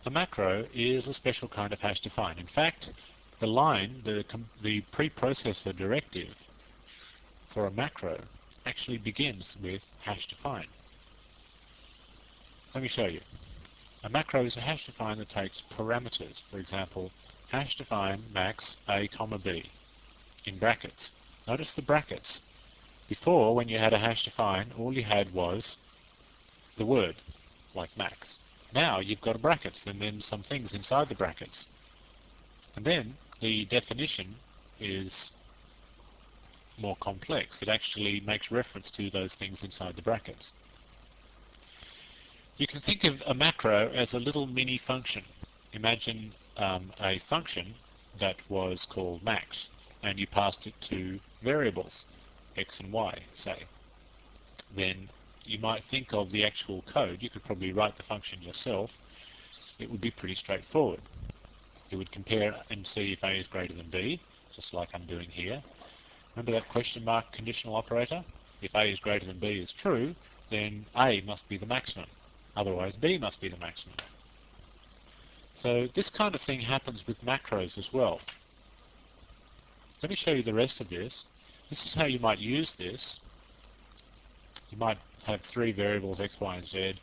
a macro is a special kind of hash define. In fact, the line, the preprocessor directive for a macro actually begins with hash define. Let me show you. A macro is a hash define that takes parameters. For example, hash define max a comma b in brackets. Notice the brackets. Before, when you had a hash define, all you had was the word, like max. Now you've got brackets and then some things inside the brackets. And then the definition is more complex. It actually makes reference to those things inside the brackets. You can think of a macro as a little mini function. Imagine a function that was called max, and you passed it to variables, x and y, say. Then you might think of the actual code. You could probably write the function yourself. It would be pretty straightforward. It would compare and see if a is greater than b, just like I'm doing here. Remember that question mark conditional operator? If a is greater than b is true, then a must be the maximum. Otherwise, b must be the maximum. So this kind of thing happens with macros as well. Let me show you the rest of this. This is how you might use this. You might have three variables, x, y, and z,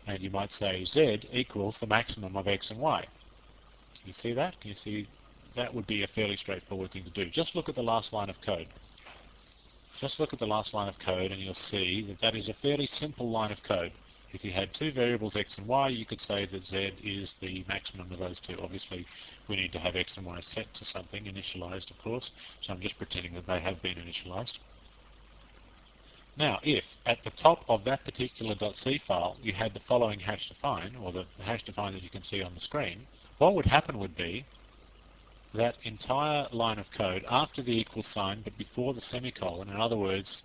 and you might say z equals the maximum of x and y. Can you see that? Can you see? That would be a fairly straightforward thing to do. Just look at the last line of code. Just look at the last line of code and you'll see that that is a fairly simple line of code. If you had two variables, x and y, you could say that z is the maximum of those two. Obviously, we need to have x and y set to something, initialized, of course, so I'm just pretending that they have been initialized. Now, if at the top of that particular .c file you had the following hash define, or the hash define that you can see on the screen, what would happen would be that entire line of code after the equal sign but before the semicolon, in other words,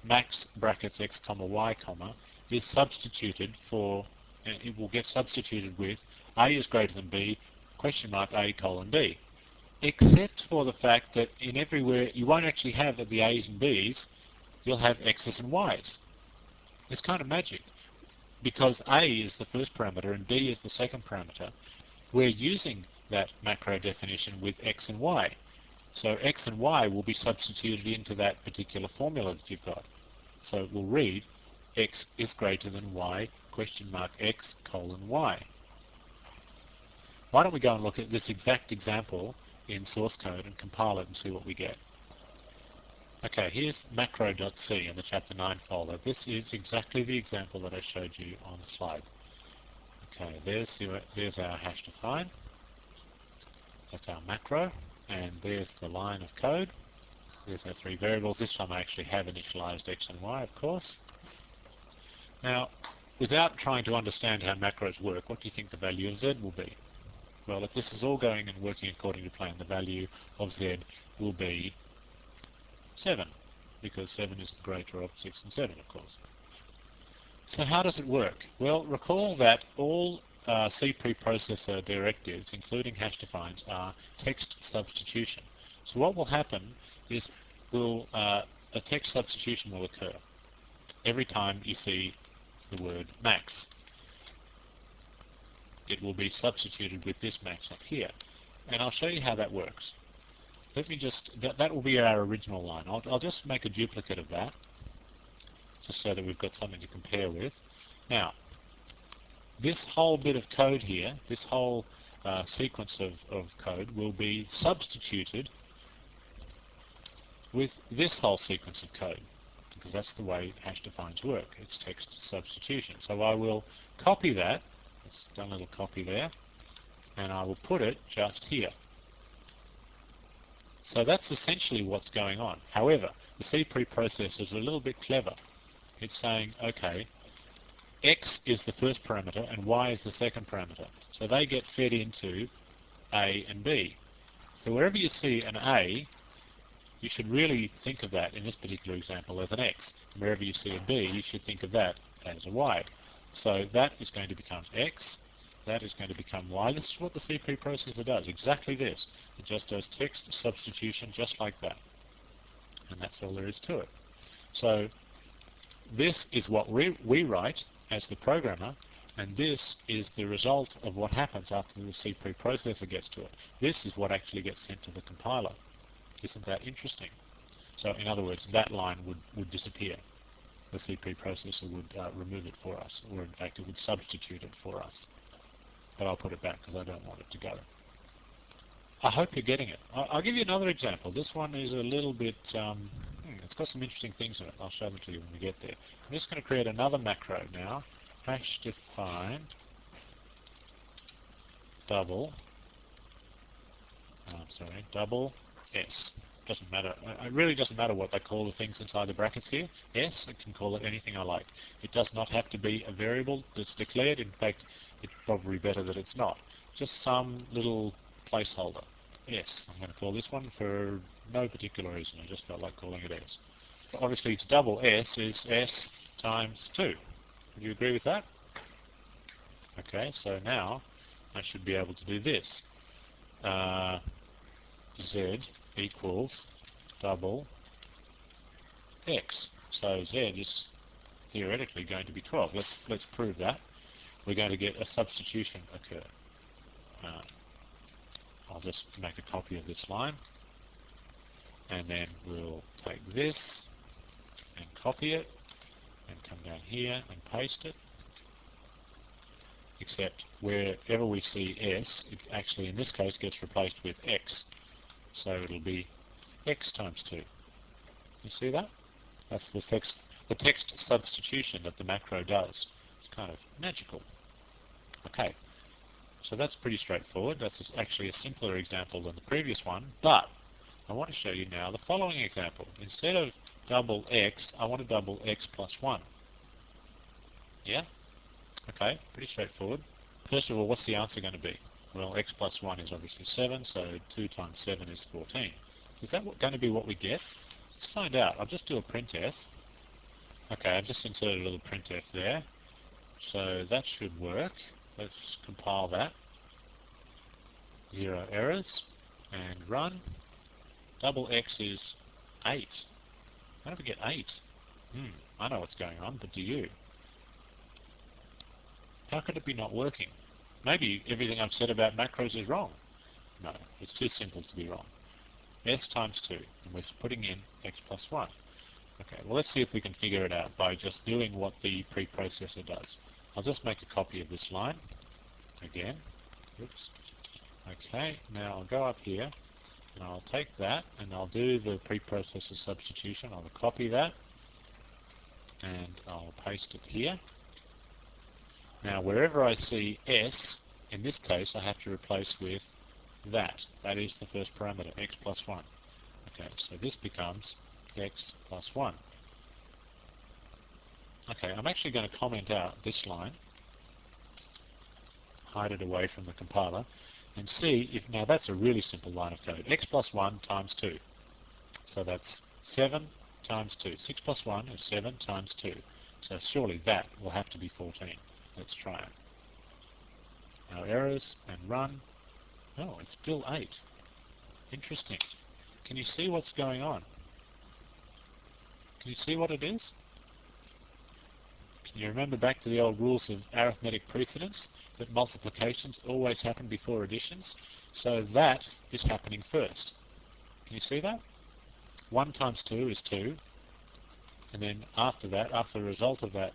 max brackets x comma y comma, is substituted for, it will get substituted with a is greater than b, question mark a colon b. Except for the fact that in everywhere you won't actually have the a's and b's, you'll have x's and y's. It's kind of magic. Because a is the first parameter and b is the second parameter, we're using that macro definition with x and y. So x and y will be substituted into that particular formula that you've got. So it will read x is greater than y, question mark x colon y. Why don't we go and look at this exact example in source code and compile it and see what we get. Okay, here's macro.c in the chapter 9 folder. This is exactly the example that I showed you on the slide. Okay, there's our hash define. That's our macro, and there's the line of code. There's our three variables. This time I actually have initialized x and y, of course. Now, without trying to understand how macros work, what do you think the value of z will be? Well, if this is all going and working according to plan, the value of z will be 7, because 7 is the greater of 6 and 7, of course. So how does it work? Well, recall that all C preprocessor directives, including hash defines, are text substitution. So what will happen is a text substitution will occur every time you see the word max. It will be substituted with this max up here. And I'll show you how that works. Let me just, that will be our original line. I'll just make a duplicate of that, just so that we've got something to compare with. Now, this whole bit of code here, this whole sequence of code will be substituted with this whole sequence of code, because that's the way hash defines work. It's text substitution. So I will copy that, let's do a little copy there, and I will put it just here. So that's essentially what's going on. However, the C preprocessor is a little bit clever. It's saying, okay, x is the first parameter and y is the second parameter. So they get fed into a and b. So wherever you see an a, you should really think of that in this particular example as an x. And wherever you see a b, you should think of that as a y. So that is going to become x. That is going to become y. This is what the C preprocessor does, exactly this. It just does text substitution just like that. And that's all there is to it. So this is what we write as the programmer And this is the result of what happens after the C preprocessor gets to it. This is what actually gets sent to the compiler. Isn't that interesting? So in other words, that line would disappear. The C preprocessor would remove it for us, or in fact it would substitute it for us. But I'll put it back because I don't want it to go. I hope you're getting it. I'll give you another example. This one is a little bit, it's got some interesting things in it. I'll show them to you when we get there. I'm just going to create another macro now. Hash define double S. Doesn't matter. It really doesn't matter what they call the things inside the brackets here. S, I can call it anything I like. It does not have to be a variable that's declared. In fact, it's probably better that it's not. Just some little placeholder. S. I'm going to call this one for no particular reason. I just felt like calling it S. Obviously, it's double S is S times 2. Would you agree with that? Okay, so now I should be able to do this. Z equals double X. So Z is theoretically going to be 12. Let's prove that. We're going to get a substitution occur. I'll just make a copy of this line, and then we'll take this and copy it and come down here and paste it. Except wherever we see S, it actually in this case gets replaced with X. So it'll be X times 2. You see that? That's the text substitution that the macro does. It's kind of magical. Okay, so that's pretty straightforward. That's actually a simpler example than the previous one, but I want to show you now the following example. Instead of double X, I want to double X plus 1. Yeah? Okay, pretty straightforward. First of all, what's the answer going to be? Well, X plus 1 is obviously 7, so 2 times 7 is 14. Is that going to be what we get? Let's find out. I'll just do a printf. Okay, I've just inserted a little printf there. So that should work. Let's compile that. 0 errors. And run. Double X is 8. How do we get 8? I know what's going on, but do you? How could it be not working? Maybe everything I've said about macros is wrong. No, it's too simple to be wrong. S times 2, and we're putting in X plus 1. Okay, well let's see if we can figure it out by just doing what the preprocessor does. I'll just make a copy of this line again. Oops. Okay, now I'll go up here and I'll take that and I'll do the preprocessor substitution. I'll copy that and I'll paste it here. Now wherever I see S, in this case I have to replace with that. That is the first parameter, X plus 1. Okay, so this becomes X plus 1. Okay, I'm actually going to comment out this line, hide it away from the compiler, and see if, now that's a really simple line of code. X plus 1 times 2. So that's 7 times 2. 6 plus 1 is 7 times 2. So surely that will have to be 14. Let's try it. Now errors and run. Oh, it's still 8. Interesting. Can you see what's going on? Can you see what it is? Can you remember back to the old rules of arithmetic precedence, that multiplications always happen before additions? So that is happening first. Can you see that? 1 times 2 is 2. And then after that, after the result of that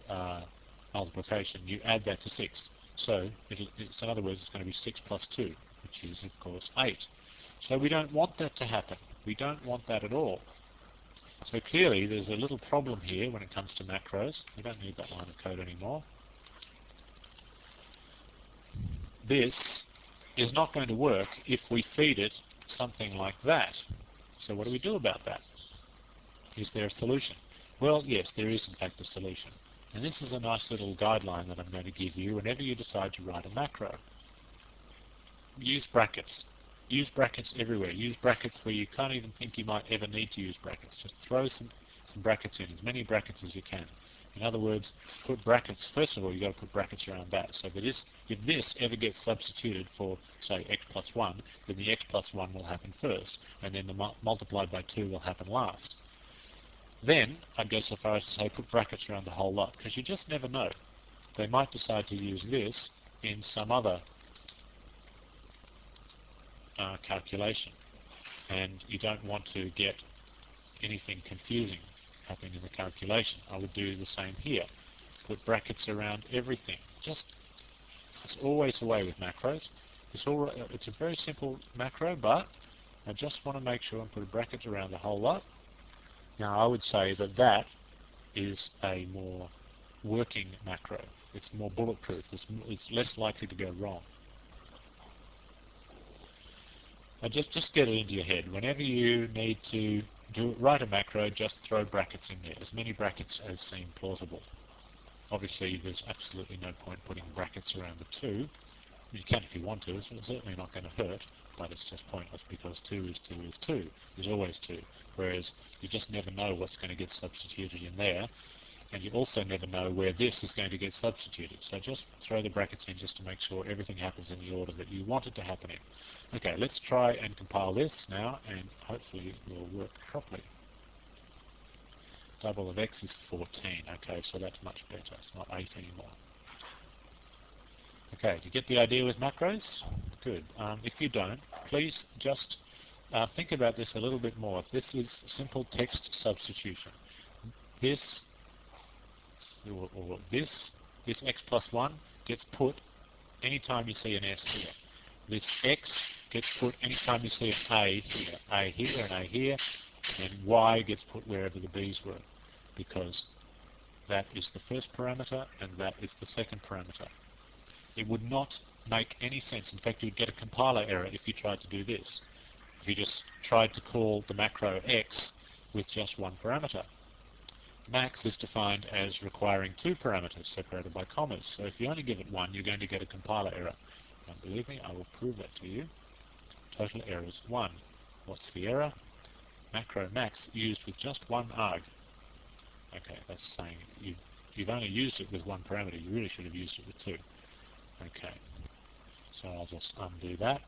multiplication, you add that to 6. So in other words, it's going to be 6 plus 2, which is, of course, 8. So we don't want that to happen. We don't want that at all. So clearly there's a little problem here when it comes to macros. We don't need that line of code anymore. This is not going to work if we feed it something like that. So what do we do about that? Is there a solution? Well, yes, there is in fact a solution. And this is a nice little guideline that I'm going to give you whenever you decide to write a macro. Use brackets. Use brackets everywhere. Use brackets where you can't even think you might ever need to use brackets. Just throw some brackets in, as many brackets as you can. In other words, put brackets, first of all, you've got to put brackets around that. So that if this ever gets substituted for, say, x plus 1, then the x plus 1 will happen first, and then the multiplied by 2 will happen last. Then, I'd go so far as to say put brackets around the whole lot, because you just never know. they might decide to use this in some other calculation, and you don't want to get anything confusing happening in the calculation. I would do the same here. Put brackets around everything. It's always the way with macros. It's a very simple macro, but I just want to make sure and put a bracket around the whole lot. Now I would say that that is a more working macro. It's more bulletproof. It's less likely to go wrong. Now just get it into your head. Whenever you need to write a macro, just throw brackets in there. As many brackets as seem plausible. Obviously, there's absolutely no point putting brackets around the 2. You can if you want to. It's certainly not going to hurt, but it's just pointless because 2 is 2 is 2. There's always 2. Whereas you just never know what's going to get substituted in there, and you also never know where this is going to get substituted. So just throw the brackets in just to make sure everything happens in the order that you want it to happen in. Okay, let's try and compile this now, and hopefully it will work properly. Double of x is 14. Okay, so that's much better. It's not 8 anymore. Okay, do you get the idea with macros? Good. If you don't, please just think about this a little bit more. This is simple text substitution. This x plus 1 gets put anytime you see an s here. This x gets put anytime you see an a here. A here and a here. And y gets put wherever the b's were, because that is the first parameter and that is the second parameter. It would not make any sense. In fact, you would get a compiler error if you tried to do this. If you just tried to call the macro x with just one parameter. Max is defined as requiring 2 parameters separated by commas. So if you only give it 1, you're going to get a compiler error. Don't believe me? I will prove that to you. Total error is 1. What's the error? Macro max used with just one arg. Okay, that's saying you've only used it with one parameter. You really should have used it with 2. Okay, so I'll just undo that.